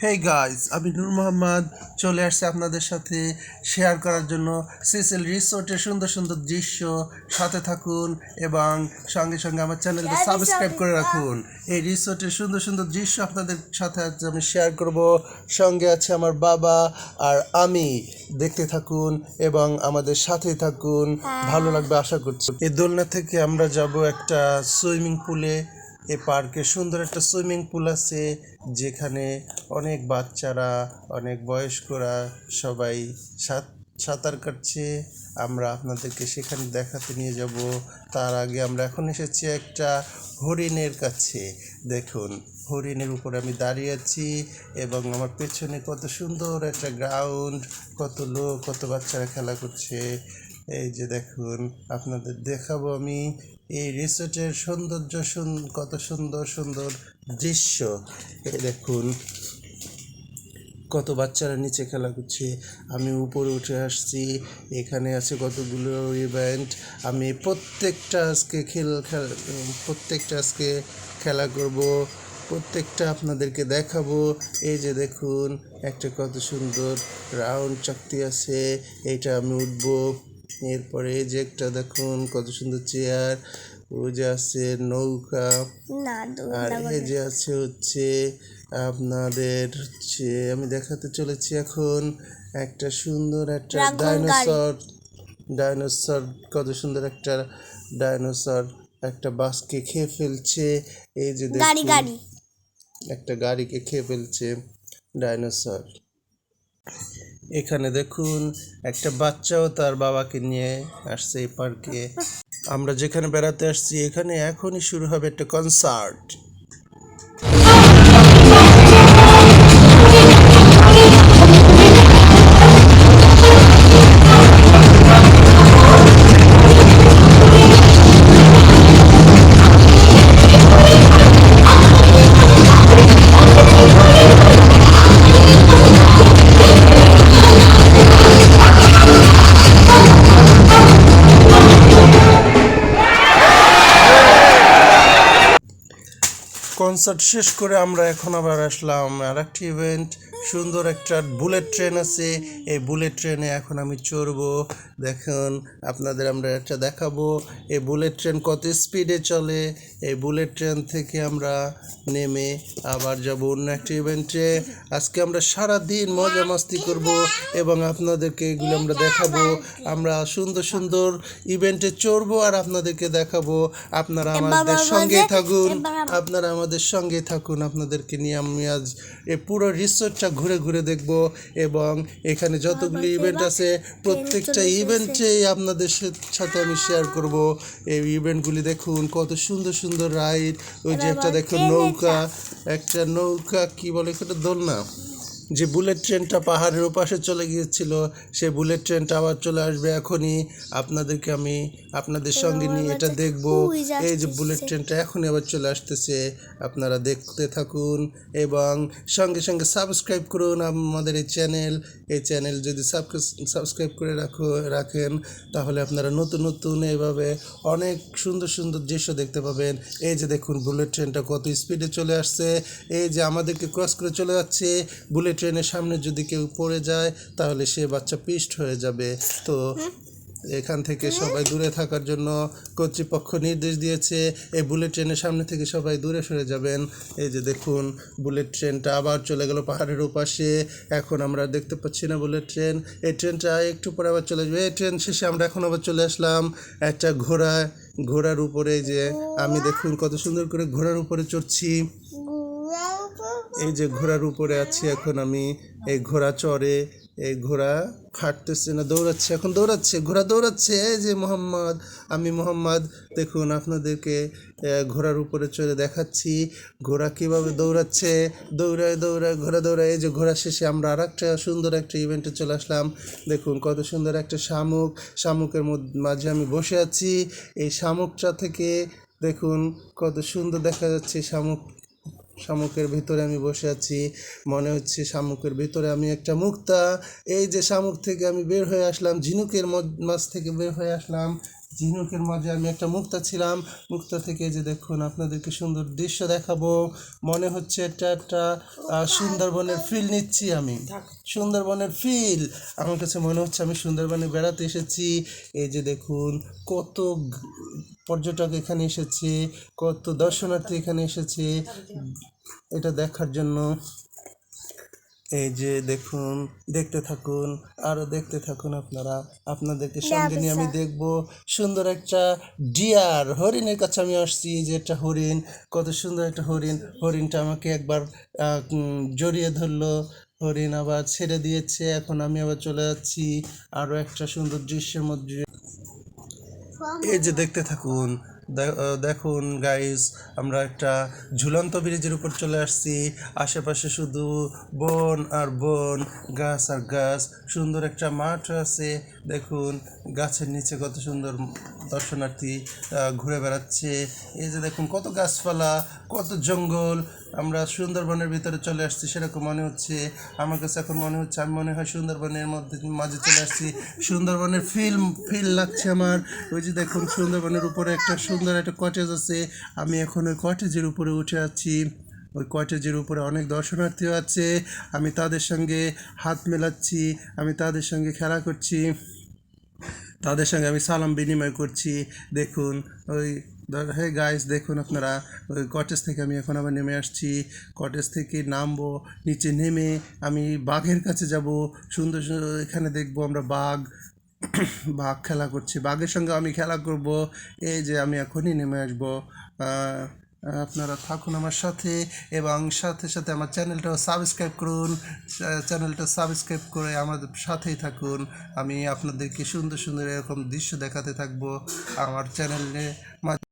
Hey guys, আমি নূর মোহাম্মদ চলে আসছি আপনাদের সাথে শেয়ার করার জন্য সিসিল রিসোর্টের সুন্দর সুন্দর দৃশ্য। সাথে থাকুন এবং সঙ্গে সঙ্গে আমার চ্যানেলকে সাবস্ক্রাইব করে রাখুন। এই রিসোর্টের সুন্দর সুন্দর দৃশ্য আপনাদের সাথে আজ আমি শেয়ার করব। সঙ্গে আছে আমার বাবা আর আমি। দেখতে থাকুন এবং আমাদের সাথে থাকুন, ভালো লাগবে আশা করছি। এই দোলনা থেকে আমরা যাব একটা সুইমিং পুলে। এই পার্কে সুন্দর একটা সুইমিং পুল আছে, যেখানে অনেক বাচ্চারা, অনেক বয়স্করা সবাই সাঁতার কাটছে। আমরা আপনাদেরকে সেখানে দেখাতে নিয়ে যাব। তার আগে আমরা এখন এসেছি একটা হরিণের কাছে। দেখুন, হরিণের উপরে আমি দাঁড়িয়ে আছি এবং আমার পেছনে কত সুন্দর একটা গ্রাউন্ড, কত লোক, কত বাচ্চারা খেলা করছে। এই যে দেখুন, আপনাদের দেখাবো আমি এই রিসোর্টের সৌন্দর্য, কত সুন্দর সুন্দর দৃশ্য। এই দেখুন, কত বাচ্চারা নিচে খেলা করছে, আমি উপরে উঠে আসছি। এখানে আছে কতগুলো ইভেন্ট। আমি প্রত্যেকটা আজকে খেলা করব, প্রত্যেকটা আপনাদেরকে দেখাবো। এই যে দেখুন, একটা কত সুন্দর রাউন্ড চাকতি আছে, এইটা আমি উঠবো। এরপরে এই যে একটা দেখুন কত সুন্দর চেয়ার, ওই যে আছে নৌকা, আর এই যে আছে হচ্ছে আপনাদের আমি দেখাতে চলেছি এখন একটা সুন্দর একটা ডাইনোসর, কত সুন্দর একটা ডাইনোসর একটা বাসকে খেয়ে ফেলছে। এই যে দেখুন, একটা গাড়িকে খেয়ে ফেলছে ডাইনোসর। এখানে দেখুন, একটা বাচ্চাও তার বাবাকে নিয়ে আসছে এই পার্কে। আমরা যেখানে বেড়াতে আসছি এখানে এখনই শুরু হবে একটা কনসার্ট। কনসার্ট শেষ করে আমরা এখন আবার আসলাম আর একটি ইভেন্ট। সুন্দর একটা বুলেট ট্রেন আছে, এই বুলেট ট্রেনে এখন আমি চড়বো। দেখুন, আপনাদের আমরা একটা দেখাবো এই বুলেট ট্রেন কত স্পিডে চলে। এই বুলেট ট্রেন থেকে আমরা নেমে আবার যাব অন্য একটা ইভেন্টে। আজকে আমরা সারা দিন মজা মাস্তি করব এবং আপনাদেরকে এগুলো আমরা দেখাবো। আমরা সুন্দর সুন্দর ইভেন্টে চড়বো আর আপনাদেরকে দেখাবো। আপনারা আমাদের সঙ্গে থাকুন, আপনাদেরকে নিয়ে আমি আজ এই পুরো রিসোর্টটা ঘুরে ঘুরে দেখব এবং এখানে যতগুলি ইভেন্ট আছে প্রত্যেকটা ইভেন্টেই আপনাদের সাথে আমি শেয়ার করব। এই ইভেন্টগুলি দেখুন, কত সুন্দর সুন্দর রাইড। ওই যে একটা দেখুন একটা নৌকা কি বলে, একটা দোলনা। যে বুলেট ট্রেনটা পাহাড়ের ওপাশে চলে গিয়েছিল, সে বুলেট ট্রেনটা আবার চলে আসবে এখনই। আপনাদেরকে আমি আপনাদের সঙ্গে নিয়ে এটা দেখব। এই যে বুলেট ট্রেনটা এখনই আবার চলে আসতেছে, আপনারা দেখতে থাকুন এবং সঙ্গে সঙ্গে সাবস্ক্রাইব করুন আমাদের এই চ্যানেল যদি সাবস্ক্রাইব করে রাখেন, তাহলে আপনারা নতুন নতুন এইভাবে অনেক সুন্দর সুন্দর দৃশ্য দেখতে পাবেন। এই যে দেখুন, বুলেট ট্রেনটা কত স্পিডে চলে আসছে, এই যে আমাদেরকে ক্রস করে চলে যাচ্ছে। বুলেট ট্রেনের সামনে যদি কেউ পড়ে যায় তাহলে সে বাচ্চা পিষ্ট হয়ে যাবে। তো এখান থেকে সবাই দূরে থাকার জন্য কর্তৃপক্ষ নির্দেশ দিয়েছে, এই বুলেট ট্রেনের সামনে থেকে সবাই দূরে সরে যাবেন। এই যে দেখুন, বুলেট ট্রেনটা আবার চলে গেল পাহাড়ের ওপাশে। এখন আমরা দেখতে পাচ্ছি না বুলেট ট্রেন। এই ট্রেনটা একটু পরে আবার চলে যাবে। এই ট্রেন শেষে আমরা এখন আবার চলে আসলাম একটা ঘোড়ার উপরে। যে আমি দেখুন কত সুন্দর করে ঘোড়ার উপরে চড়ছি। এই যে ঘোড়ার উপরে আছি এখন আমি। এই ঘোড়া চড়ে, এই ঘোড়া খাটতেছে না, দৌড়াচ্ছে, এখন ঘোড়া দৌড়াচ্ছে। এই যে আমি মোহাম্মদ, দেখুন আপনাদেরকে ঘোড়ার উপরে চড়ে দেখাচ্ছি ঘোড়া কিভাবে দৌড়াচ্ছে। দৌড়ায় ঘোড়া দৌড়ায়। এই যে ঘোড়া শেষে আমরা আর একটা সুন্দর একটা ইভেন্টে চলে আসলাম। দেখুন কত সুন্দর একটা শামুকের মাঝে আমি বসে আছি। এই শামুকটা থেকে দেখুন কত সুন্দর দেখা যাচ্ছে। শামুকের ভিতরে আমি বসে আছি, মনে হচ্ছে শামুকের ভিতরে আমি একটা মুক্তা। এই যে শামুক থেকে আমি বের হয়ে আসলাম, ঝিনুকের মাছ থেকে বের হয়ে আসলাম। ঝিনুকের মাঝে আমি একটা মুক্তা ছিলাম। মুক্তা থেকে যে দেখুন আপনাদেরকে সুন্দর দৃশ্য দেখাবো। মনে হচ্ছে এটা একটা সুন্দরবনের ফিল নিচ্ছি আমি, সুন্দরবনের ফিল। আমার কাছে মনে হচ্ছে আমি সুন্দরবনে বেড়াতে এসেছি। এই যে দেখুন কত পর্যটক এখানে এসেছে, কত দর্শনার্থী এখানে এসেছে এটা দেখার জন্য। এই যে দেখুন, দেখতে থাকুন, আরো দেখতে থাকুন আপনারা। আপনাদেরকে সঙ্গে নিয়ে আমি দেখব সুন্দর একটা ডিয়ার, হরিণের কাছে আমি আসছি। এই যে একটা হরিণ, কত সুন্দর একটা হরিণ। হরিণটা আমাকে একবার জড়িয়ে ধরলো, হরিণ আবার ছেড়ে দিয়েছে। এখন আমি আবার চলে যাচ্ছি আরো একটা সুন্দর দৃশ্যের মধ্যে। এই যে দেখতে থাকুন, দেখুন গাইস, আমরা একটা ঝুলন্ত ব্রিজের উপর চলে আসছি। আশেপাশে শুধু বন আর বন, গাছ আর গাছ। সুন্দর একটা মাঠ আছে, দেখুন গাছের নিচে কত সুন্দর দর্শনার্থী ঘুরে বেড়াচ্ছে। এই যে দেখুন কত গাছপালা, কত জঙ্গল। আমরা সুন্দরবনের ভিতরে চলে আসছি সেরকম মনে হচ্ছে। আমার কাছে এখন মনে হচ্ছে আমি মনে হয় সুন্দরবনের মাঝে চলে আসছি। সুন্দরবনের ফিল লাগছে আমার। ওই যে দেখুন সুন্দরবনের উপরে একটা সুন্দর একটা কটেজ আছে। আমি এখন ওই কটেজের উপরে উঠে আছি। ওই কটেজের উপরে অনেক দর্শনার্থীও আছে। আমি তাদের সঙ্গে হাত মেলাচ্ছি, আমি তাদের সঙ্গে খেলা করছি, তাদের সঙ্গে আমি সালাম বিনিময় করছি। দেখুন ওই হে গাইস, দেখুন আপনারা, ওই কটেজ থেকে আমি এখন আবার নেমে আসছি। কটেজ থেকে নামবো, নিচে নেমে আমি বাঘের কাছে যাব। সুন্দর সুন্দর এখানে দেখবো আমরা বাঘ, বাঘ খেলা করছে, বাঘের সঙ্গে আমি খেলা করব। এই যে আমি এখনই নেমে আসবো। আপনারা থাকুন আমার সাথে, এবং সাথে সাথে আমার চ্যানেলটাও সাবস্ক্রাইব করুন। চ্যানেলটা সাবস্ক্রাইব করে আমাদের সাথেই থাকুন। আমি আপনাদেরকে সুন্দর সুন্দর এরকম দৃশ্য দেখাতে থাকবো আমার চ্যানেলে।